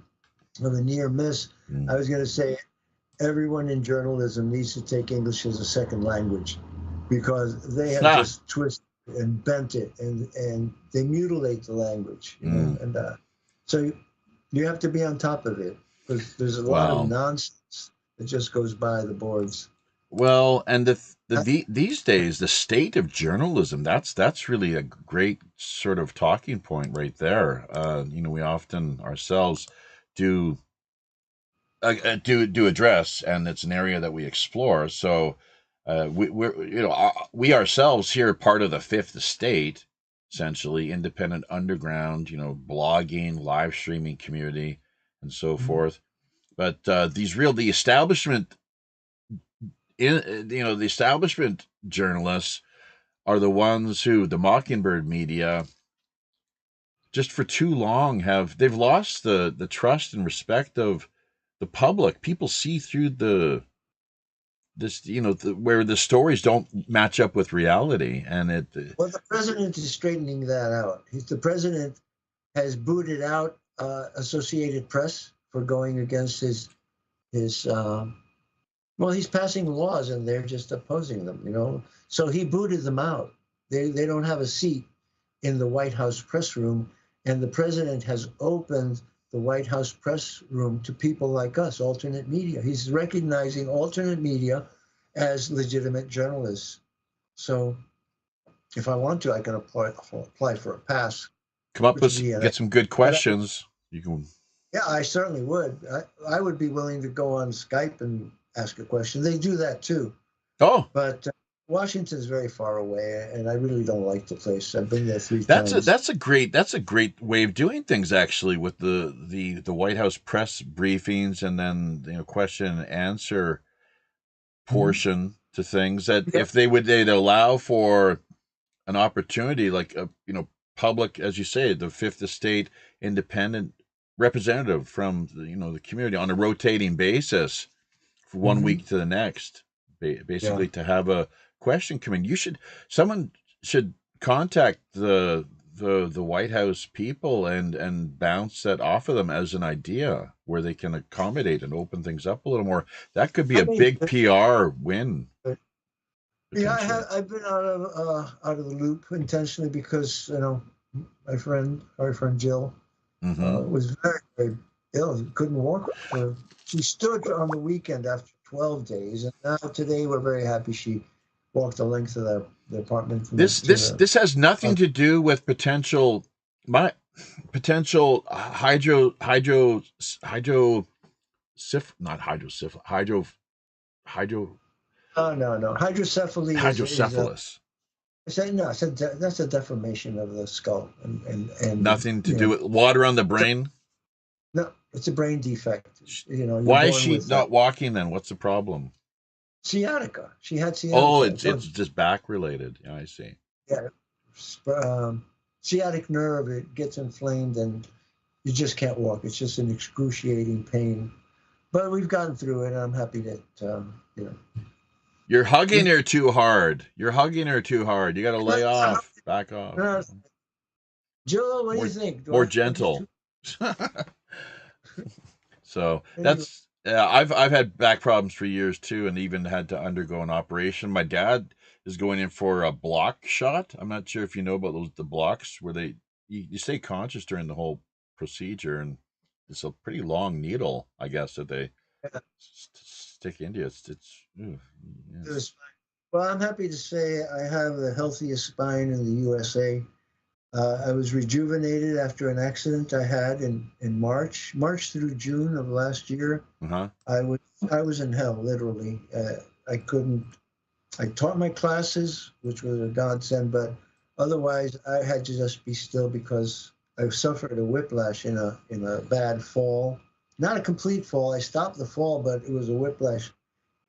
of the near miss, I was going to say everyone in journalism needs to take English as a second language, because they have just twisted and bent it, and they mutilate the language. You know? And so you have to be on top of it, because there's a lot of nonsense that just goes by the boards. Well, and these days, the state of journalism, that's really a great sort of talking point right there. We often ourselves do address, and it's an area that we explore. So we ourselves here, part of the fifth estate, essentially independent underground, blogging, live streaming community, and so forth. But the establishment journalists are the ones who, the Mockingbird media, just for too long they've lost the trust and respect of the public. People see through where the stories don't match up with reality, and the president is straightening that out. The president has booted out Associated Press for going against his he's passing laws and they're just opposing them, So he booted them out. They don't have a seat in the White House press room, and the president has opened the White House press room to people like us, alternate media. He's recognizing alternate media as legitimate journalists. So if I want to, I can apply for a pass. Come up with get some good questions. You can. Yeah, I certainly would. I would be willing to go on Skype and ask a question. They do that too. Oh, but Washington's very far away, and I really don't like the place. I've been there 3 times. That's a great way of doing things, actually, with the White House press briefings, and then question and answer portion to things. That if they'd allow for an opportunity, like public, as you say, the fifth estate independent representative from the community on a rotating basis from 1 week to the next, basically to have a question come in. Someone should contact the White House people and bounce that off of them as an idea where they can accommodate and open things up a little more. That could be a big PR win. Yeah, I've been out of the loop intentionally because our friend Jill was very, very ill. He couldn't walk. She stood on the weekend after 12 days, and now today we're very happy she walked the length of the apartment. This has nothing to do with potential hydro no hydrocephaly. Hydrocephalus. I said that's a deformation of the skull, and nothing to do with water on the brain. No, it's a brain defect. Why is she not walking then? What's the problem? Sciatica. She had sciatica. Oh, it's just back related. Yeah, I see. Yeah, sciatic nerve. It gets inflamed, and you just can't walk. It's just an excruciating pain. But we've gotten through it, and I'm happy that You're hugging her too hard. You got to lay off. Back off. Jill, what do you think? More gentle. So that's I've had back problems for years too, and even had to undergo an operation. My dad is going in for a block shot. I'm not sure if you know about the blocks where you stay conscious during the whole procedure, and it's a pretty long needle, I guess, that they stick into you. Well, I'm happy to say I have the healthiest spine in the USA. I was rejuvenated after an accident I had in March through June of last year. Uh-huh. I was in hell, literally. I couldn't. I taught my classes, which was a godsend, but otherwise I had to just be still because I suffered a whiplash in a bad fall. Not a complete fall. I stopped the fall, but it was a whiplash,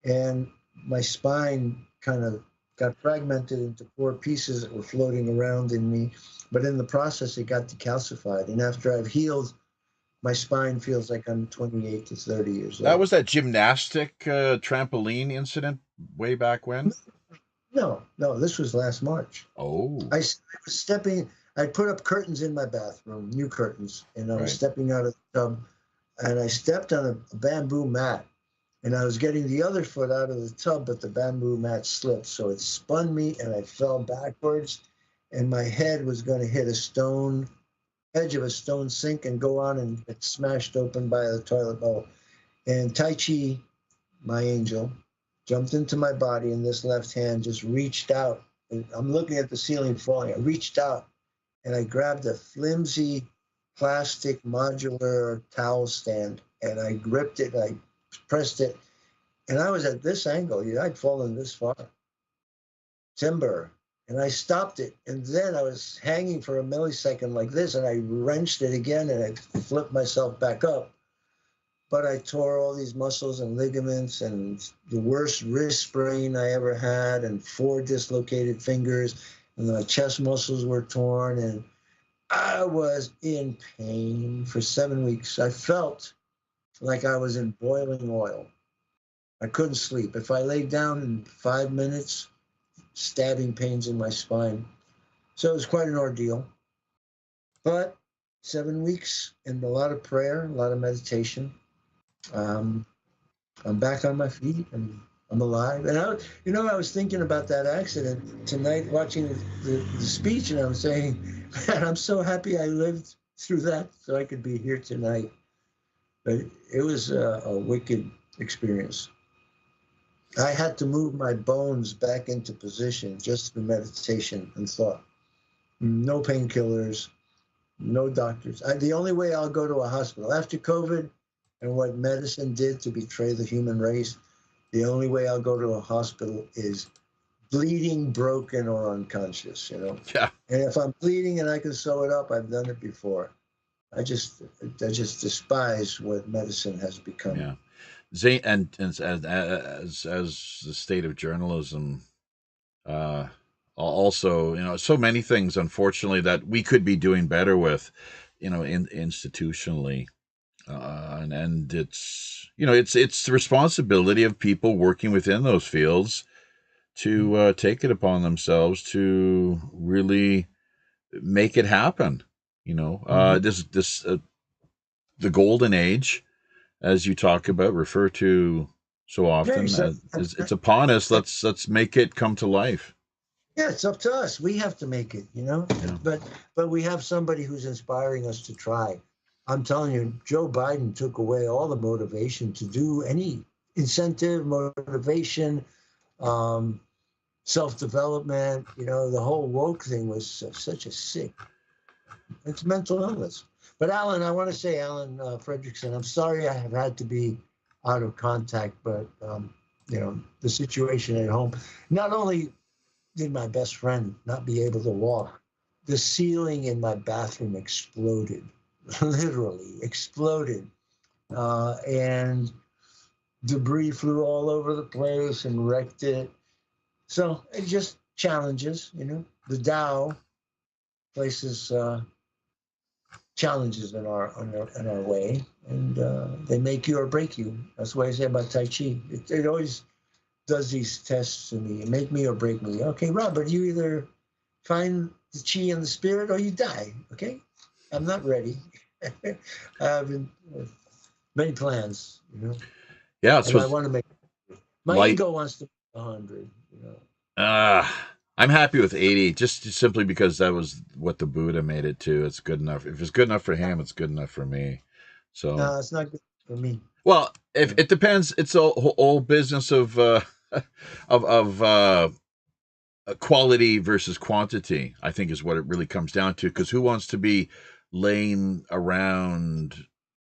and my spine kind of got fragmented into four pieces that were floating around in me. But in the process, it got decalcified. And after I've healed, my spine feels like I'm 28 to 30 years That old. was that gymnastic trampoline incident way back when? No, this was last March. Oh. I was stepping, I put up curtains in my bathroom, new curtains, and I was Right. stepping out of the tub, and I stepped on a bamboo mat, and I was getting the other foot out of the tub, but the bamboo mat slipped, so it spun me, and I fell backwards, and my head was going to hit edge of a stone sink and go on, and it smashed open by the toilet bowl. And Tai Chi, my angel, jumped into my body, and this left hand just reached out. And I'm looking at the ceiling falling. I reached out, and I grabbed a flimsy plastic modular towel stand, and I gripped it, and I pressed it, and I was at this angle. I'd fallen this far. Timber. And I stopped it, and then I was hanging for a millisecond like this, and I wrenched it again, and I flipped myself back up. But I tore all these muscles and ligaments, and the worst wrist sprain I ever had, and 4 dislocated fingers, and my chest muscles were torn, and I was in pain for 7 weeks. I felt like I was in boiling oil. I couldn't sleep. If I laid down in 5 minutes, stabbing pains in my spine. So it was quite an ordeal. But 7 weeks and a lot of prayer, a lot of meditation. I'm back on my feet and I'm alive. And I was thinking about that accident tonight, watching the speech, and I'm saying, man, I'm so happy I lived through that so I could be here tonight. But it was a wicked experience. I had to move my bones back into position just through meditation and thought. No painkillers, no doctors. The only way I'll go to a hospital after COVID and what medicine did to betray the human race, the only way I'll go to a hospital is bleeding, broken, or unconscious, Yeah. And if I'm bleeding and I can sew it up, I've done it before. I just despise what medicine has become. Yeah. And as the state of journalism, also, so many things, unfortunately, that we could be doing better with, institutionally, and it's the responsibility of people working within those fields to take it upon themselves to really make it happen. The golden age, as you talk about, refer to so often, it's upon us. Let's make it come to life. Yeah, it's up to us. We have to make it, Yeah. But we have somebody who's inspiring us to try. I'm telling you, Joe Biden took away all the motivation to do any incentive, motivation, self-development. The whole woke thing was such a sick. It's mental illness. But Alan, I want to say, Alan Fredrickson, I'm sorry I have had to be out of contact, but the situation at home. Not only did my best friend not be able to walk, the ceiling in my bathroom exploded, literally exploded, and debris flew all over the place and wrecked it. So it just challenges, the Tao places challenges in our way, and they make you or break you. That's what I say about Tai Chi. It always does these tests to me. Make me or break me. Okay, Robert, you either find the chi and the spirit or you die. Okay, I'm not ready. I have many plans. Yeah, and I want to make. My ego wants to be 100. I'm happy with 80, just simply because that was what the Buddha made it to. It's good enough. If it's good enough for him, it's good enough for me. So no, it's not good for me. Well, if it depends, it's a whole business of quality versus quantity, I think, is what it really comes down to. Because who wants to be laying around,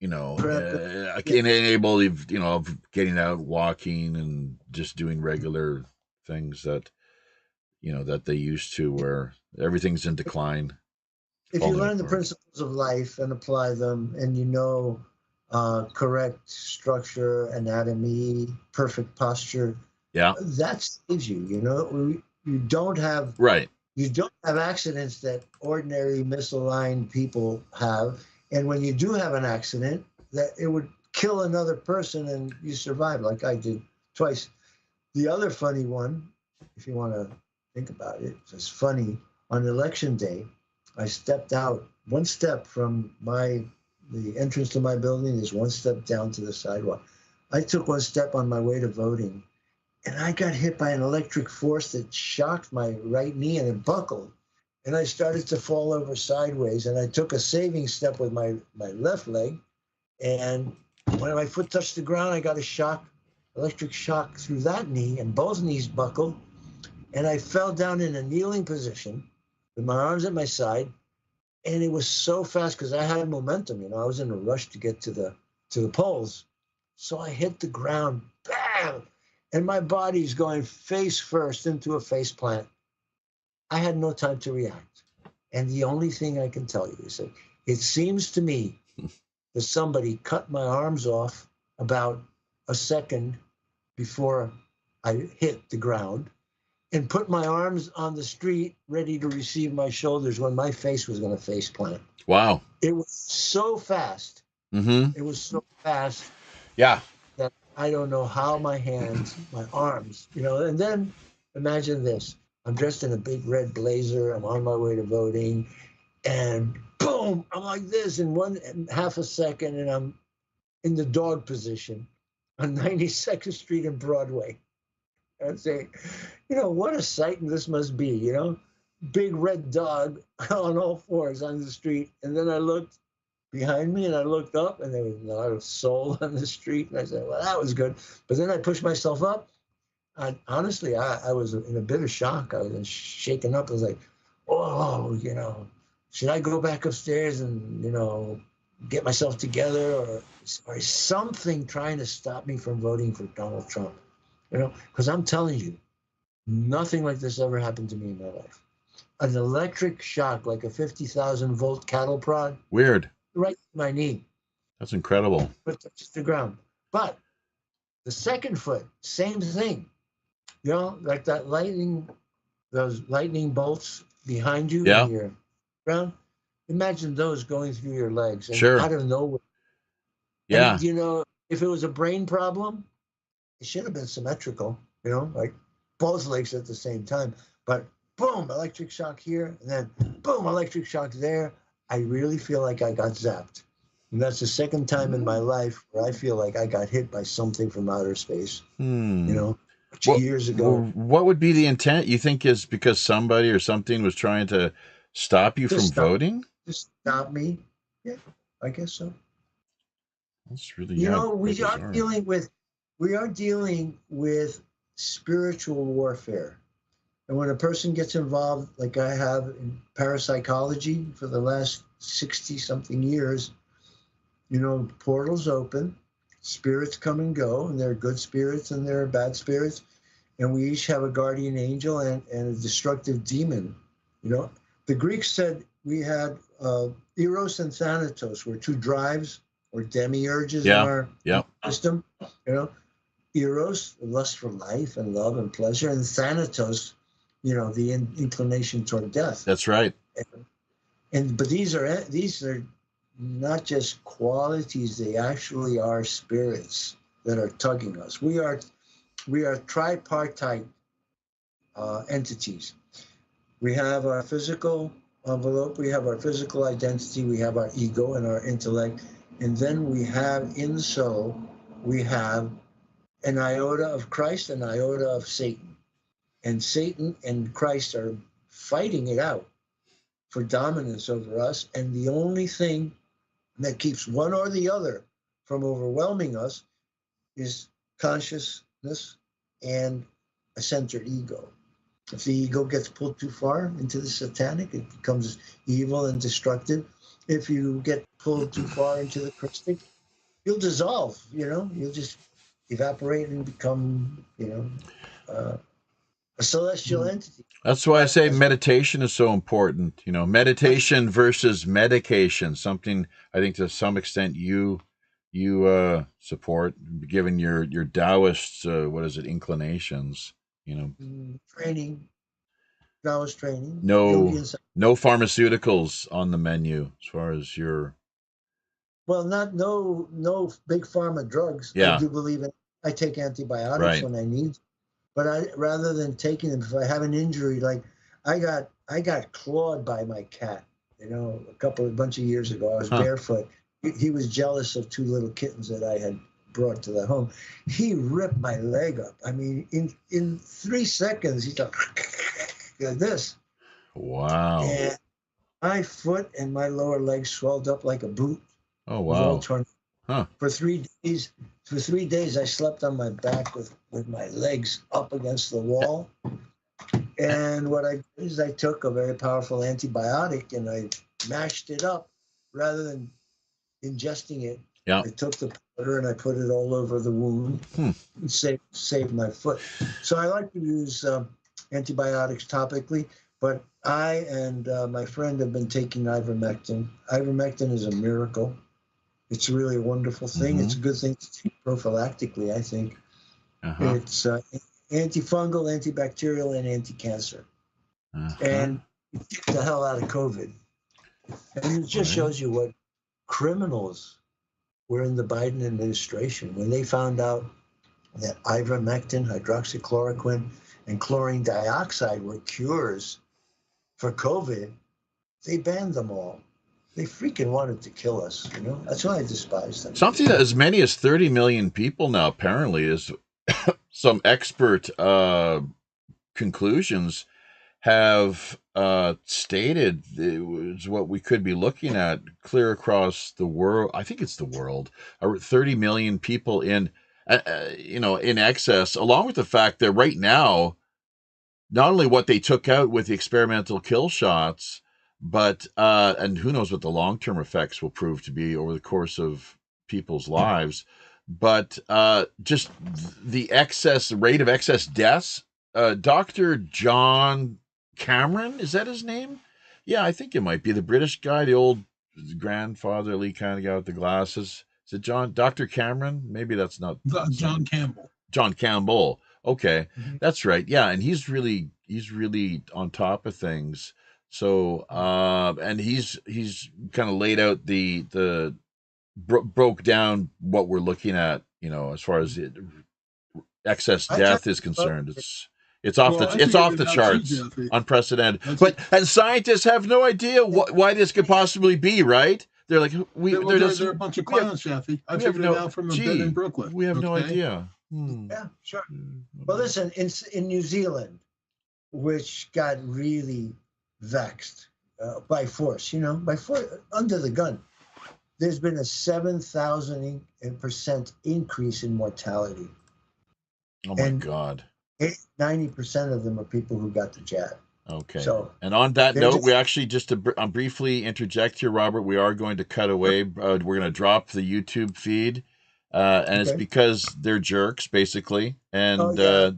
unable, of getting out, walking, and just doing regular things that, that they used to, where everything's in decline. If you learn the principles of life and apply them, and correct structure, anatomy, perfect posture, yeah, that saves you. You don't have accidents that ordinary misaligned people have, and when you do have an accident, that it would kill another person and you survive, like I did twice. The other funny one, if you want to think about it, it's funny. On election day, I stepped out one step from the entrance to my building is one step down to the sidewalk. I took one step on my way to voting, and I got hit by an electric force that shocked my right knee and it buckled. And I started to fall over sideways, and I took a saving step with my left leg. And when my foot touched the ground, I got a electric shock through that knee, and both knees buckled. And I fell down in a kneeling position with my arms at my side. And it was so fast because I had momentum. I was in a rush to get to the polls. So I hit the ground, bam! And my body's going face first into a face plant. I had no time to react. And the only thing I can tell you is that it seems to me that somebody cut my arms off about a second before I hit the ground and put my arms on the street ready to receive my shoulders when my face was going to face plant. Wow. It was so fast. Mm-hmm. It was so fast. Yeah. That I don't know how my hands, my arms, and then imagine this. I'm dressed in a big red blazer. I'm on my way to voting, and boom, I'm like this in half a second, and I'm in the dog position on 92nd Street and Broadway. I'd say, what a sight this must be, big red dog on all fours on the street. And then I looked behind me and I looked up and there was not a soul on the street. And I said, well, that was good. But then I pushed myself up. Honestly, I was in a bit of shock. I was shaken up. I was like, oh, should I go back upstairs and, get myself together, or is something trying to stop me from voting for Donald Trump? Because I'm telling you, nothing like this ever happened to me in my life. An electric shock, like a 50,000 volt cattle prod. Weird. Right to my knee. That's incredible. But touched the ground. But the second foot, same thing. Like those lightning bolts behind you in your ground. Imagine those going through your legs and out of nowhere. Yeah. And, if it was a brain problem, it should have been symmetrical, like both legs at the same time. But boom, electric shock here, and then boom, electric shock there. I really feel like I got zapped. And that's the second time in my life where I feel like I got hit by something from outer space, years ago. What would be the intent, you think, is because somebody or something was trying to stop you from voting? To stop me? Yeah, I guess so. That's really, we are dealing with spiritual warfare. And when a person gets involved, like I have in parapsychology for the last 60-something years, portals open, spirits come and go, and there are good spirits and there are bad spirits. And we each have a guardian angel and a destructive demon. The Greeks said we had Eros and Thanatos were two drives or demiurges in our system. Eros, the lust for life and love and pleasure, and Thanatos, the inclination toward death. That's right. But these are not just qualities; they actually are spirits that are tugging us. We are tripartite entities. We have our physical envelope, we have our physical identity, we have our ego and our intellect, and then we have in soul, we have an iota of Christ, an iota of Satan. And Satan and Christ are fighting it out for dominance over us. And the only thing that keeps one or the other from overwhelming us is consciousness and a centered ego. If the ego gets pulled too far into the satanic, it becomes evil and destructive. If you get pulled too far into the Christic, you'll dissolve, you'll just evaporate and become, a celestial entity. That's why I But say as- meditation is so important. Meditation versus medication, something I think to some extent you support, given your Taoist inclinations. Training, Taoist training, yogi No and no pharmaceuticals on the menu as far as your well, no big pharma drugs. I yeah do believe in. I take antibiotics right when I need, but rather than taking them, if I have an injury, like I got clawed by my cat, a bunch of years ago. I was barefoot. He was jealous of two little kittens that I had brought to the home. He ripped my leg up. I mean, in 3 seconds, he thought like this. wow And my foot and my lower leg swelled up like a boot. oh It was all wow torn. huh For 3 days. For 3 days, I slept on my back with my legs up against the wall. And what I did is I took a very powerful antibiotic and I mashed it up rather than ingesting it. yeah I took the powder and I put it all over the wound and saved my foot. So I like to use antibiotics topically, but I and my friend have been taking ivermectin. Ivermectin is a miracle. It's really a wonderful thing. It's a good thing to take prophylactically, I think. It's antifungal, antibacterial, and anti-cancer. And it kicked the hell out of COVID. And it just shows you what criminals were in the Biden administration when they found out that ivermectin, hydroxychloroquine, and chlorine dioxide were cures for COVID. They banned them all. They freaking wanted to kill us, That's why I despise them. something that as many as 30 million people now apparently is some expert conclusions have stated is what we could be looking at clear across the world. I think it's the world. 30 million people in excess, along with the fact that right now, not only what they took out with the experimental kill shots, but and who knows what the long-term effects will prove to be over the course of people's lives, but just the rate of excess deaths. Dr. John Cameron, is that his name? Yeah, I think it might be the British guy, the old grandfatherly kind of guy with the glasses. Is it Dr. Cameron? Maybe that's not John Campbell. John Campbell. Okay, that's right. Yeah, and he's really on top of things. So, and he's kind of laid out the broke down what we're looking at, as far as excess death is concerned. It's off the charts, unprecedented. And scientists have no idea why this could possibly be, right? They're like, they're a bunch of clowns, Shafi. I figured it out from a bed in Brooklyn. We have no idea. Yeah, sure. Well, listen, in New Zealand, which got really vexed by force, by force, under the gun, there's been a 7,000% increase in mortality. Oh my God. 90% of them are people who got the jab. Okay. So, and on that note, we actually, just to briefly interject here, Robert, we are going to cut away. We're going to drop the YouTube feed. And it's because they're jerks, basically. And, they're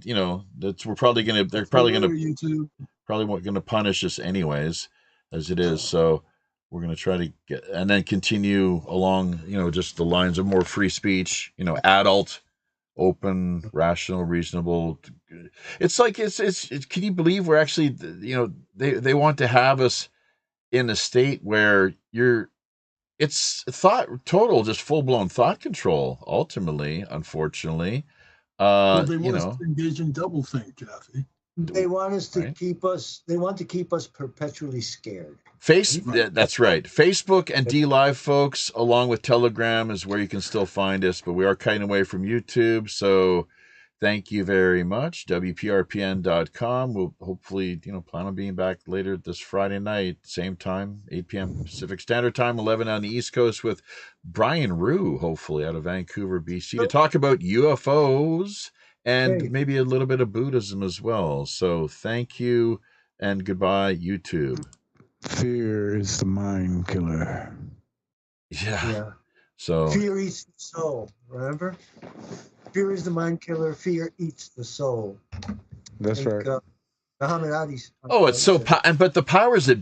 probably going to punish us anyways, as it is. So we're going to try to and then continue along, just the lines of more free speech, adult, open, rational, reasonable. It's like, it's can you believe we're actually, they want to have us in a state where it's just full-blown thought control, ultimately, unfortunately. They want us to engage in doublethink, Jeffy. They want us to keep us perpetually scared. That's right. Facebook and DLive, folks, along with Telegram, is where you can still find us, but we are cutting away from YouTube, so thank you very much. WPRPN.com. We'll hopefully, plan on being back later this Friday night, same time, 8 p.m. Pacific Standard Time, 11 on the East Coast, with Brian Rue, hopefully, out of Vancouver, BC, to talk about UFOs and Okay. maybe a little bit of Buddhism as well. So thank you and goodbye, YouTube. Fear is the mind killer. Yeah. So Fear eats the soul. Remember? Fear is the mind killer. Fear eats the soul. That's right. Muhammad Ali. it's so but the powers that